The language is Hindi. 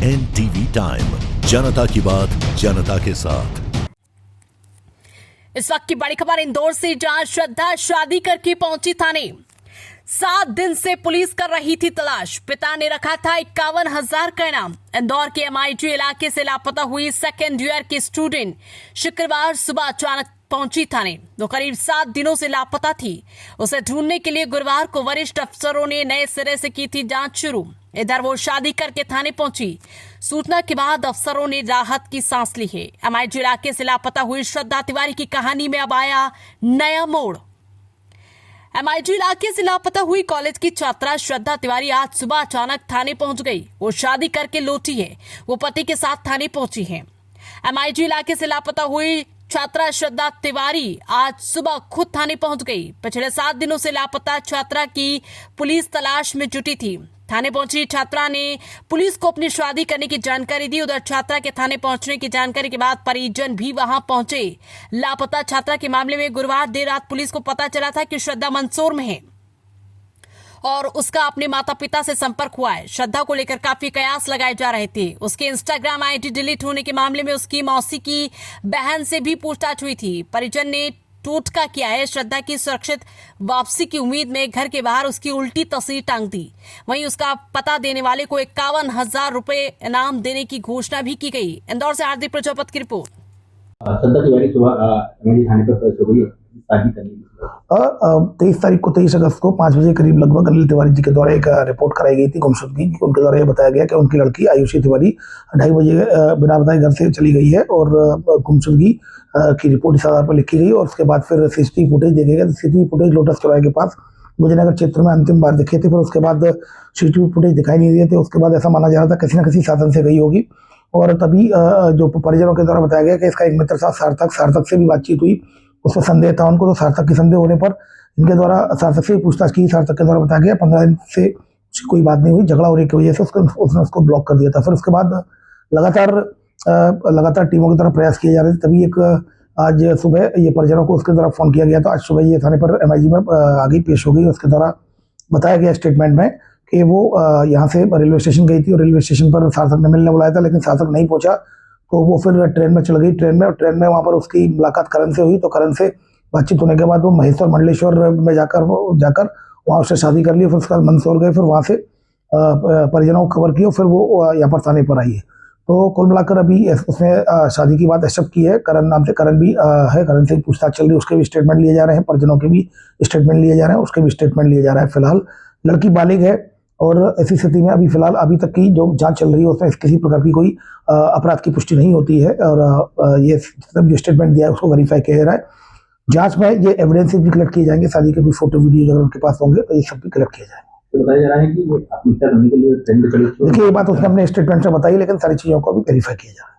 NTV टाइम, जनता की बात जनता के साथ। इस वक्त की बड़ी खबर इंदौर से, जहां श्रद्धा शादी करके पहुंची थाने। 7 दिन से पुलिस कर रही थी तलाश। पिता ने रखा था 51,000 का इनाम। इंदौर के MIG इलाके से लापता हुई सेकेंड ईयर की स्टूडेंट शुक्रवार सुबह अचानक पहुंची थाने। वो करीब 7 दिनों से लापता थी। उसे ढूंढने के लिए गुरुवार को वरिष्ठ अफसरों ने नए सिरे से की थी जांच शुरू। इधर वो शादी करके थाने पहुंची। सूचना के बाद अफसरों ने राहत की सांस ली है। MIG इलाके से लापता हुई श्रद्धा तिवारी की कहानी में अब आया नया मोड़। MIG इलाके से लापता हुई कॉलेज की छात्रा श्रद्धा तिवारी आज सुबह अचानक थाने पहुंच गई। वो शादी करके लौटी है। वो पति के साथ थाने पहुंची है। MIG इलाके से लापता हुई छात्रा श्रद्धा तिवारी आज सुबह खुद थाने पहुंच गई। पिछले 7 दिनों से लापता छात्रा की पुलिस तलाश में जुटी थी। थाने पहुंची छात्रा ने पुलिस को अपनी शादी करने की जानकारी दी। उधर छात्रा के थाने पहुंचने की जानकारी के बाद परिजन भी वहां पहुंचे। लापता छात्रा के मामले में गुरुवार देर रात पुलिस को पता चला था कि श्रद्धा मंदसौर में है और उसका अपने माता पिता से संपर्क हुआ है। श्रद्धा को लेकर काफी कयास लगाए जा रहे थे। उसके इंस्टाग्राम ID डिलीट होने के मामले में उसकी मौसी की बहन से भी पूछताछ हुई थी। परिजन ने टोटका किया है। श्रद्धा की सुरक्षित वापसी की उम्मीद में घर के बाहर उसकी उल्टी तस्वीर टांग दी। वहीं उसका पता देने वाले को 51,000 रुपए इनाम देने की घोषणा भी की गई। इंदौर से हार्दिक प्रजापत की रिपोर्ट। श्रद्धा तिवारी सुबह मेरी थाने पर पेश हो गई शादी करने की। 23 अगस्त को 5 बजे करीब लगभग अनिल तिवारी जी के द्वारा एक रिपोर्ट कराई गई थी गुमशुदगी। उनके द्वारा यह बताया गया कि उनकी लड़की आयुषी तिवारी 2:30 बजे बिना बताए घर से चली गई है और गुमशुदगी की रिपोर्ट इस आधार पर लिखी गई। और उसके बाद फिर CCTV फुटेज देखे गए। CCTV फुटेज लोटस चौराहे के पास मुजफ्फरनगर क्षेत्र में अंतिम बार दिखे थे। फिर उसके बाद CCTV फुटेज दिखाई नहीं दिए थे। उसके बाद ऐसा माना जा रहा था किसी न किसी साधन से गई होगी। और तभी जो परिजनों के द्वारा बताया गया कि इसका एक मित्र था सार्थक से भी बातचीत हुई। उसमें संदेह था उनको, तो सार्थक के संदेह होने पर इनके द्वारा सार्थक से पूछताछ की। सार्थक के द्वारा बताया गया 15 दिन से कोई बात नहीं हुई, झगड़ा होने की वजह से उसने उसको ब्लॉक कर दिया था। फिर उसके बाद लगातार टीमों की तरफ प्रयास किए जा रहे थे। तभी एक आज सुबह ये परिजनों को उसके द्वारा फोन किया गया। तो आज सुबह ये थाने पर MIG में आगे पेश हो गई। उसके द्वारा बताया गया स्टेटमेंट में कि वो यहाँ से रेलवे स्टेशन गई थी और रेलवे स्टेशन पर सार्थक ने मिलने बुलाया था, लेकिन सार्थक नहीं पहुंचा। तो वो फिर ट्रेन में चल गई। ट्रेन में वहाँ पर उसकी मुलाकात करण से हुई। तो करण से बातचीत होने के बाद वो महेश्वर मंडलेश्वर में जाकर वहाँ उससे शादी कर ली। फिर उसके बाद मंदसौर गए। फिर वहाँ से परिजनों को खबर की और फिर वो यहाँ पर थाने पर आई है। तो कुल मिलाकर अभी उसने शादी की बात एक्सेप्ट की है। करण नाम से करण भी है। करण से पूछताछ चल रही है। उसके भी स्टेटमेंट लिए जा रहे हैं। परिजनों के भी स्टेटमेंट लिए जा रहे हैं। उसके भी स्टेटमेंट लिए जा रहा है। फिलहाल लड़की बालिग है और ऐसी स्थिति में फिलहाल अभी तक की जो जांच चल रही है उसमें किसी प्रकार की कोई अपराध की पुष्टि नहीं होती है। और ये जो स्टेटमेंट दिया है उसको वेरीफाई किया जा रहा है। जांच में ये एविडेंसेस भी कलेक्ट किए जाएंगे। शादी के कोई फोटो वीडियो अगर उनके पास होंगे तो ये सब भी कलेक्ट किए जाएंगे। तो बताया जा रहा है कि वो आत्महत्या करने के लिए ट्रेन में चली। देखिए ये बात उसने अपने स्टेटमेंट से बताई, लेकिन सारी चीजों को भी वेरीफाई किया जा रहा है।